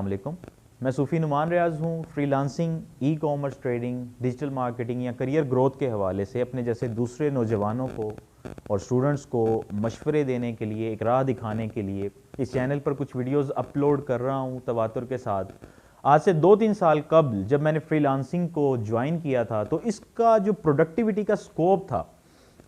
अस्सलामुअलैकुम। मैं सूफ़ी नुमान रियाज़ हूँ। Freelancing, e commerce trading, digital marketing या करियर ग्रोथ के हवाले से अपने जैसे दूसरे नौजवानों को और स्टूडेंट्स को मशवरे देने के लिए, एक राह दिखाने के लिए इस चैनल पर कुछ वीडियोस अपलोड कर रहा हूँ तवातुर के साथ। आज से 2-3 साल कबल जब मैंने फ्रीलांसिंग को ज्वाइन किया था तो इसका जो प्रोडक्टिविटी का स्कोप था,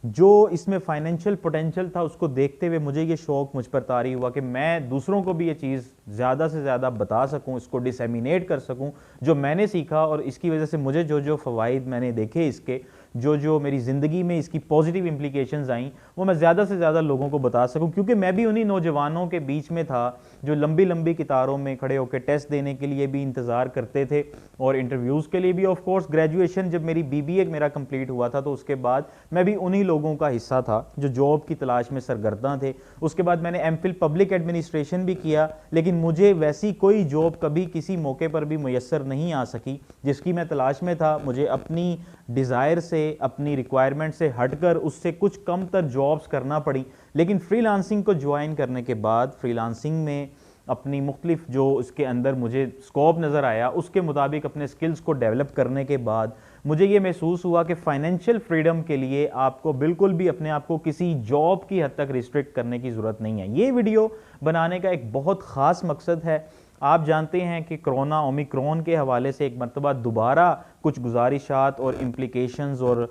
जो इसमें फाइनेंशियल पोटेंशियल था, उसको देखते हुए मुझे ये शौक़ मुझ पर तारी हुआ कि मैं दूसरों को भी ये चीज़ ज़्यादा से ज़्यादा बता सकूं, इसको डिसेमिनेट कर सकूं, जो मैंने सीखा और इसकी वजह से मुझे जो जो फ़वाइद मैंने देखे, इसके जो जो मेरी ज़िंदगी में इसकी पॉजिटिव इम्प्लीकेशंस आई, वो मैं ज़्यादा से ज़्यादा लोगों को बता सकूं। क्योंकि मैं भी उन्हीं नौजवानों के बीच में था जो लंबी लंबी कतारों में खड़े होकर टेस्ट देने के लिए भी इंतज़ार करते थे और इंटरव्यूज़ के लिए भी। ऑफ कोर्स ग्रेजुएशन जब मेरी BBA मेरा कंप्लीट हुआ था तो उसके बाद मैं भी उन्हीं लोगों का हिस्सा था जो जॉब की तलाश में सरगर्दा थे। उसके बाद मैंने MPhil पब्लिक एडमिनिस्ट्रेशन भी किया, लेकिन मुझे वैसी कोई जॉब कभी किसी मौके पर भी मुयस्सर नहीं आ सकी जिसकी मैं तलाश में था। मुझे अपनी डिज़ायर से, अपनी रिक्वायरमेंट से हटकर उससे कुछ कम तर जॉब्स करना पड़ी। लेकिन फ्रीलांसिंग को ज्वाइन करने के बाद, फ्रीलांसिंग में अपनी मुख्तलिफ जो इसके अंदर मुझे स्कोप नज़र आया, उसके मुताबिक अपने स्किल्स को डेवलप करने के बाद मुझे ये महसूस हुआ कि फ़ाइनेंशियल फ्रीडम के लिए आपको बिल्कुल भी अपने आप को किसी जॉब की हद तक रिस्ट्रिक्ट करने की ज़रूरत नहीं है। ये वीडियो बनाने का एक बहुत ख़ास मकसद है। आप जानते हैं कि कोरोना ओमिक्रॉन के हवाले से एक मरतबा दोबारा कुछ गुजारिशात और इम्प्लिकेशंस और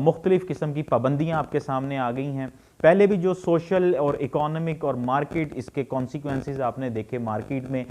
मुख्तलिफ़ किस्म की पाबंदियाँ आपके सामने आ गई हैं। पहले भी जो सोशल और इकोनॉमिक और मार्केट इसके कॉन्सिक्वेंसेस आपने देखे, मार्केट में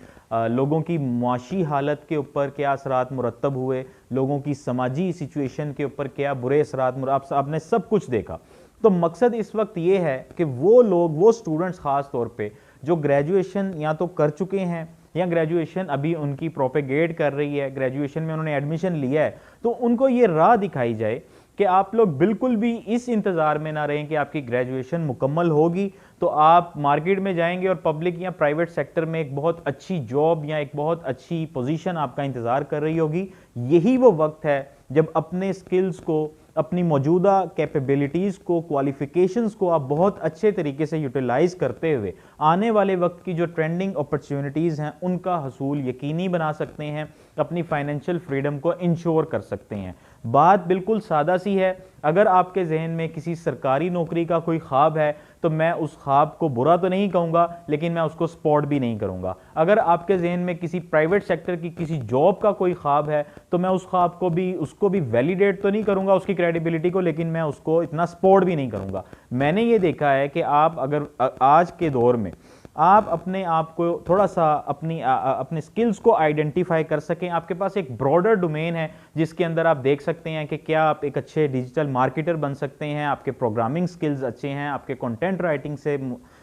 लोगों की मुआशी हालत के ऊपर क्या असरात मुरतब हुए, लोगों की समाजी सिचुएशन के ऊपर क्या बुरे असरात, आपने सब कुछ देखा। तो मकसद इस वक्त ये है कि वो लोग, वो स्टूडेंट्स ख़ास तौर पे जो ग्रेजुएशन या तो कर चुके हैं या ग्रेजुएशन अभी उनकी प्रोपेगेट कर रही है, ग्रेजुएशन में उन्होंने एडमिशन लिया है, तो उनको ये राह दिखाई जाए कि आप लोग बिल्कुल भी इस इंतज़ार में ना रहें कि आपकी ग्रेजुएशन मुकम्मल होगी तो आप मार्केट में जाएंगे और पब्लिक या प्राइवेट सेक्टर में एक बहुत अच्छी जॉब या एक बहुत अच्छी पोजीशन आपका इंतज़ार कर रही होगी। यही वो वक्त है जब अपने स्किल्स को, अपनी मौजूदा कैपेबिलिटीज़ को, क्वालिफ़िकेशंस को आप बहुत अच्छे तरीके से यूटिलाइज़ करते हुए आने वाले वक्त की जो ट्रेंडिंग अपॉर्चुनिटीज़ हैं उनका हसूल यकीनी बना सकते हैं, अपनी फाइनेंशियल फ्रीडम को इंश्योर कर सकते हैं। बात बिल्कुल सादा सी है। अगर आपके जहन में किसी सरकारी नौकरी का कोई ख्वाब है तो मैं उस ख्वाब को बुरा तो नहीं कहूँगा, लेकिन मैं उसको सपोर्ट भी नहीं करूँगा। अगर आपके जहन में किसी प्राइवेट सेक्टर की किसी जॉब का कोई ख्वाब है तो मैं उस ख्वाब को भी, उसको भी वैलिडेट तो नहीं करूँगा, उसकी क्रेडिबिलिटी को, लेकिन मैं उसको इतना सपोर्ट भी नहीं करूँगा। मैंने ये देखा है कि आप अगर आज के दौर में आप अपने आप को थोड़ा सा अपने स्किल्स को आइडेंटिफाई कर सकें, आपके पास एक ब्रॉडर डोमेन है जिसके अंदर आप देख सकते हैं कि क्या आप एक अच्छे डिजिटल मार्केटर बन सकते हैं, आपके प्रोग्रामिंग स्किल्स अच्छे हैं, आपके कंटेंट राइटिंग से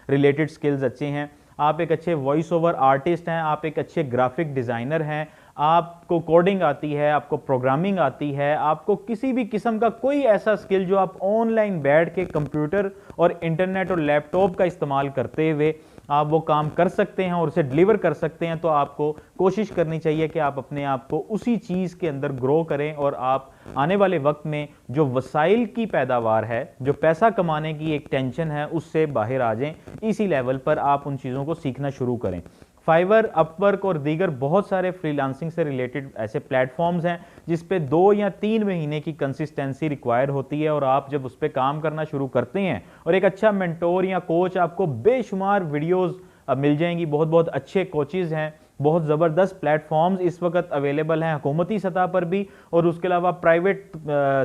रिलेटेड स्किल्स अच्छे हैं, आप एक अच्छे वॉइस ओवर आर्टिस्ट हैं, आप एक अच्छे ग्राफिक डिज़ाइनर हैं, आपको कोडिंग आती है, आपको प्रोग्रामिंग आती है, आपको किसी भी किस्म का कोई ऐसा स्किल जो आप ऑनलाइन बैठ के कंप्यूटर और इंटरनेट और लैपटॉप का इस्तेमाल करते हुए आप वो काम कर सकते हैं और उसे डिलीवर कर सकते हैं, तो आपको कोशिश करनी चाहिए कि आप अपने आप को उसी चीज़ के अंदर ग्रो करें और आप आने वाले वक्त में जो वसाइल की पैदावार है, जो पैसा कमाने की एक टेंशन है, उससे बाहर आ जाएं। इसी लेवल पर आप उन चीज़ों को सीखना शुरू करें। फाइवर, अपवर्क और दीगर बहुत सारे फ्रीलांसिंग से रिलेटेड ऐसे प्लेटफॉर्म्स हैं जिस पे 2 या 3 महीने की कंसिस्टेंसी रिक्वायर होती है और आप जब उस पर काम करना शुरू करते हैं और एक अच्छा मेंटोर या कोच, आपको बेशुमार वीडियोस मिल जाएंगी, बहुत बहुत अच्छे कोचेज़ हैं, बहुत ज़बरदस्त प्लेटफॉर्म्स इस वक्त अवेलेबल हैं हुकूमती सतह पर भी, और उसके अलावा प्राइवेट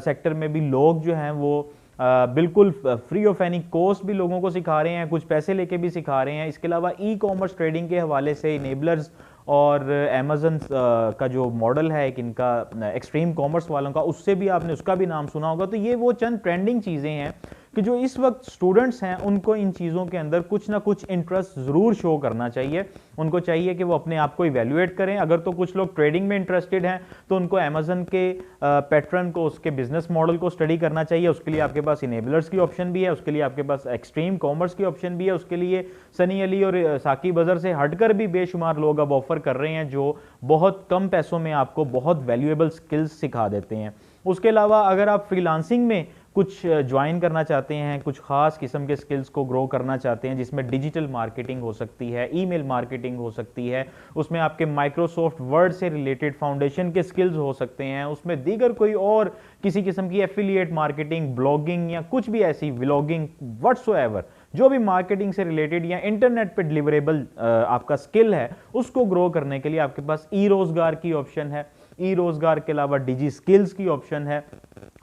सेक्टर में भी लोग जो हैं वो बिल्कुल फ्री ऑफ एनी कॉस्ट भी लोगों को सिखा रहे हैं, कुछ पैसे लेके भी सिखा रहे हैं। इसके अलावा ई कॉमर्स ट्रेडिंग के हवाले से इनेबलर्स और अमेज़न का जो मॉडल है एक इनका एक्सट्रीम कॉमर्स वालों का, उससे भी आपने उसका भी नाम सुना होगा। तो ये वो चंद ट्रेंडिंग चीज़ें हैं कि जो इस वक्त स्टूडेंट्स हैं उनको इन चीज़ों के अंदर कुछ ना कुछ इंटरेस्ट ज़रूर शो करना चाहिए। उनको चाहिए कि वो अपने आप को इवेल्युएट करें। अगर तो कुछ लोग ट्रेडिंग में इंटरेस्टेड हैं तो उनको अमेज़न के पैटर्न को, उसके बिजनेस मॉडल को स्टडी करना चाहिए। उसके लिए आपके पास इनेबलर्स की ऑप्शन भी है, उसके लिए आपके पास एक्सट्रीम कॉमर्स की ऑप्शन भी है, उसके लिए सनी अली और साकिब अजहर से हटकर भी बेशुमार लोग अब ऑफर कर रहे हैं जो बहुत कम पैसों में आपको बहुत वैल्यूएबल स्किल्स सिखा देते हैं। उसके अलावा अगर आप फ्रीलांसिंग में कुछ ज्वाइन करना चाहते हैं, कुछ ख़ास किस्म के स्किल्स को ग्रो करना चाहते हैं, जिसमें डिजिटल मार्केटिंग हो सकती है, ईमेल मार्केटिंग हो सकती है, उसमें आपके माइक्रोसॉफ्ट वर्ड से रिलेटेड फाउंडेशन के स्किल्स हो सकते हैं, उसमें दीगर कोई और किसी किस्म की एफिलिएट मार्केटिंग, ब्लॉगिंग या कुछ भी ऐसी व्लॉगिंग व्हाट्सोएवर जो भी मार्केटिंग से रिलेटेड या इंटरनेट पे डिलीवरेबल आपका स्किल है, उसको ग्रो करने के लिए आपके पास ई रोजगार की ऑप्शन है। ई रोजगार के अलावा डिजी स्किल्स की ऑप्शन है।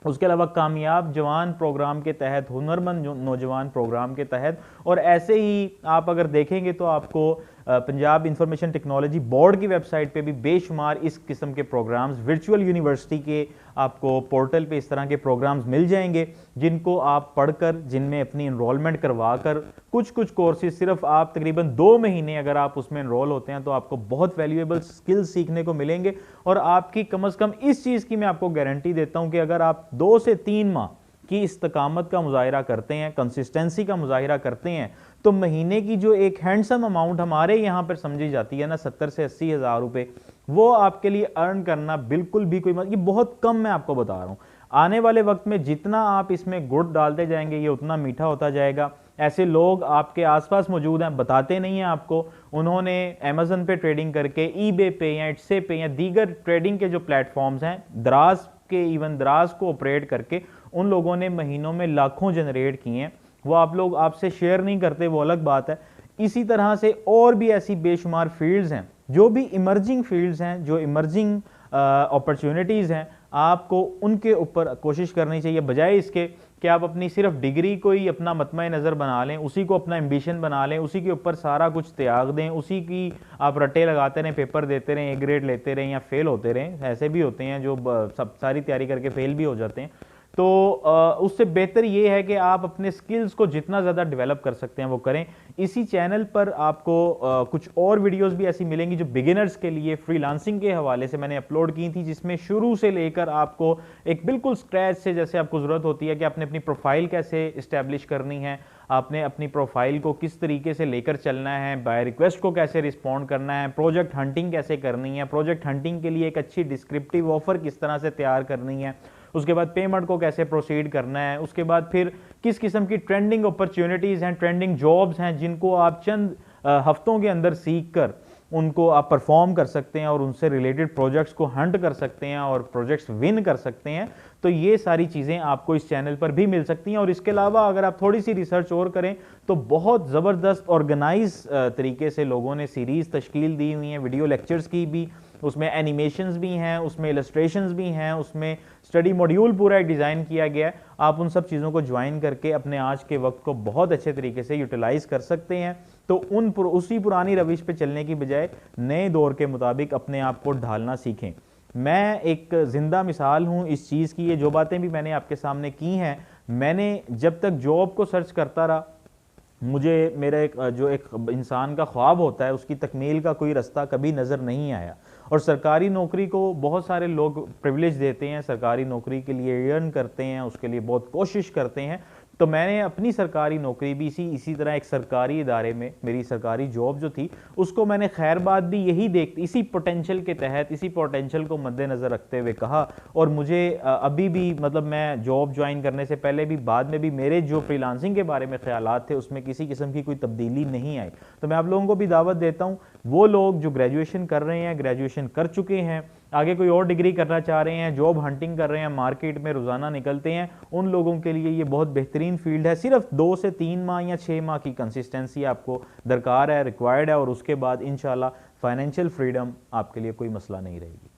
उसके अलावा कामयाब जवान प्रोग्राम के तहत, हुनरमंद नौजवान प्रोग्राम के तहत, और ऐसे ही आप अगर देखेंगे तो आपको पंजाब इंफॉर्मेशन टेक्नोलॉजी बोर्ड की वेबसाइट पे भी बेशुमार इस किस्म के प्रोग्राम्स, वर्चुअल यूनिवर्सिटी के आपको पोर्टल पे इस तरह के प्रोग्राम्स मिल जाएंगे, जिनको आप पढ़कर, जिनमें अपनी इनरोलमेंट करवा कर, कुछ कोर्सेज सिर्फ आप तकरीबन 2 महीने अगर आप उसमें इनरोल होते हैं तो आपको बहुत वैल्यूएबल स्किल्स सीखने को मिलेंगे। और आपकी कम से कम इस चीज़ की मैं आपको गारंटी देता हूं कि अगर आप 2 से 3 माह की इस्तकामत का मुजाहिरा करते हैं, कंसिस्टेंसी का मुजाहिरा करते हैं, तो महीने की जो एक हैंडसम अमाउंट हमारे यहाँ पर समझी जाती है ना 70 से 80 हज़ार रुपये, वो आपके लिए अर्न करना बिल्कुल भी कोई ये बहुत कम मैं आपको बता रहा हूँ। आने वाले वक्त में जितना आप इसमें गुड़ डालते जाएंगे ये उतना मीठा होता जाएगा। ऐसे लोग आपके आसपास मौजूद हैं, बताते नहीं हैं आपको, उन्होंने अमेज़न पे ट्रेडिंग करके, ईबे पे या इट्से पे या दीगर ट्रेडिंग के जो प्लेटफॉर्म्स हैं, दराज को ऑपरेट करके उन लोगों ने महीनों में लाखों जनरेट किए हैं। वो आप लोग आपसे शेयर नहीं करते, वो अलग बात है। इसी तरह से और भी ऐसी बेशुमार फील्ड्स हैं जो भी इमर्जिंग फील्ड्स हैं, जो इमर्जिंग अपॉर्चुनिटीज़ हैं, आपको उनके ऊपर कोशिश करनी चाहिए, बजाय इसके कि आप अपनी सिर्फ डिग्री को ही अपना मतमा नज़र बना लें, उसी को अपना एम्बिशन बना लें, उसी के ऊपर सारा कुछ त्याग दें, उसी की आप रट्टे लगाते रहें, पेपर देते रहें, ए ग्रेड लेते रहें या फेल होते रहें। ऐसे भी होते हैं जो सब सारी तैयारी करके फेल भी हो जाते हैं। तो उससे बेहतर ये है कि आप अपने स्किल्स को जितना ज़्यादा डेवलप कर सकते हैं वो करें। इसी चैनल पर आपको कुछ और वीडियोस भी ऐसी मिलेंगी जो बिगिनर्स के लिए फ्रीलांसिंग के हवाले से मैंने अपलोड की थी, जिसमें शुरू से लेकर आपको एक बिल्कुल स्क्रैच से, जैसे आपको ज़रूरत होती है कि आपने अपनी प्रोफाइल कैसे इस्टेब्लिश करनी है, आपने अपनी प्रोफाइल को किस तरीके से लेकर चलना है, बाय रिक्वेस्ट को कैसे रिस्पॉन्ड करना है, प्रोजेक्ट हंटिंग कैसे करनी है, प्रोजेक्ट हंटिंग के लिए एक अच्छी डिस्क्रिप्टिव ऑफर किस तरह से तैयार करनी है, उसके बाद पेमेंट को कैसे प्रोसीड करना है, उसके बाद फिर किस किस्म की ट्रेंडिंग अपॉर्चुनिटीज़ हैं, ट्रेंडिंग जॉब्स हैं, जिनको आप चंद हफ्तों के अंदर सीख कर उनको आप परफॉर्म कर सकते हैं और उनसे रिलेटेड प्रोजेक्ट्स को हंट कर सकते हैं और प्रोजेक्ट्स विन कर सकते हैं। तो ये सारी चीज़ें आपको इस चैनल पर भी मिल सकती हैं। और इसके अलावा अगर आप थोड़ी सी रिसर्च और करें तो बहुत ज़बरदस्त ऑर्गेनाइज तरीके से लोगों ने सीरीज़ तश्कील दी हुई हैं, वीडियो लेक्चर्स की भी, उसमें एनिमेशंस भी हैं, उसमें इलस्ट्रेशंस भी हैं, उसमें स्टडी मॉड्यूल पूरा एक डिज़ाइन किया गया है। आप उन सब चीज़ों को ज्वाइन करके अपने आज के वक्त को बहुत अच्छे तरीके से यूटिलाइज़ कर सकते हैं। तो उसी पुरानी रविश पे चलने की बजाय नए दौर के मुताबिक अपने आप को ढालना सीखें। मैं एक ज़िंदा मिसाल हूँ इस चीज़ की। ये जो बातें भी मैंने आपके सामने की हैं, मैंने जब तक जॉब को सर्च करता रहा, मुझे मेरा एक इंसान का ख्वाब होता है उसकी तकमील का कोई रास्ता कभी नज़र नहीं आया। और सरकारी नौकरी को बहुत सारे लोग प्रिविलेज देते हैं, सरकारी नौकरी के लिए अर्न करते हैं, उसके लिए बहुत कोशिश करते हैं। तो मैंने अपनी सरकारी नौकरी भी इसी तरह एक सरकारी इदारे में, मेरी सरकारी जॉब जो थी उसको मैंने खैरबाद भी इसी पोटेंशियल के तहत, इसी पोटेंशियल को मद्देनज़र रखते हुए कहा। और मुझे अभी भी, मतलब मैं जॉब ज्वाइन करने से पहले भी, बाद में भी, मेरे जो फ्रीलांसिंग के बारे में ख्यालात थे उसमें किसी किस्म की कोई तब्दीली नहीं आई। तो मैं आप लोगों को भी दावत देता हूँ, वो लोग जो ग्रेजुएशन कर रहे हैं, ग्रेजुएशन कर चुके हैं, आगे कोई और डिग्री करना चाह रहे हैं, जॉब हंटिंग कर रहे हैं, मार्केट में रोज़ाना निकलते हैं, उन लोगों के लिए ये बहुत बेहतरीन फील्ड है। सिर्फ 2 से 3 माह या 6 माह की कंसिस्टेंसी आपको दरकार है, रिक्वायर्ड है, और उसके बाद इंशाल्लाह फाइनेंशियल फ्रीडम आपके लिए कोई मसला नहीं रहेगी।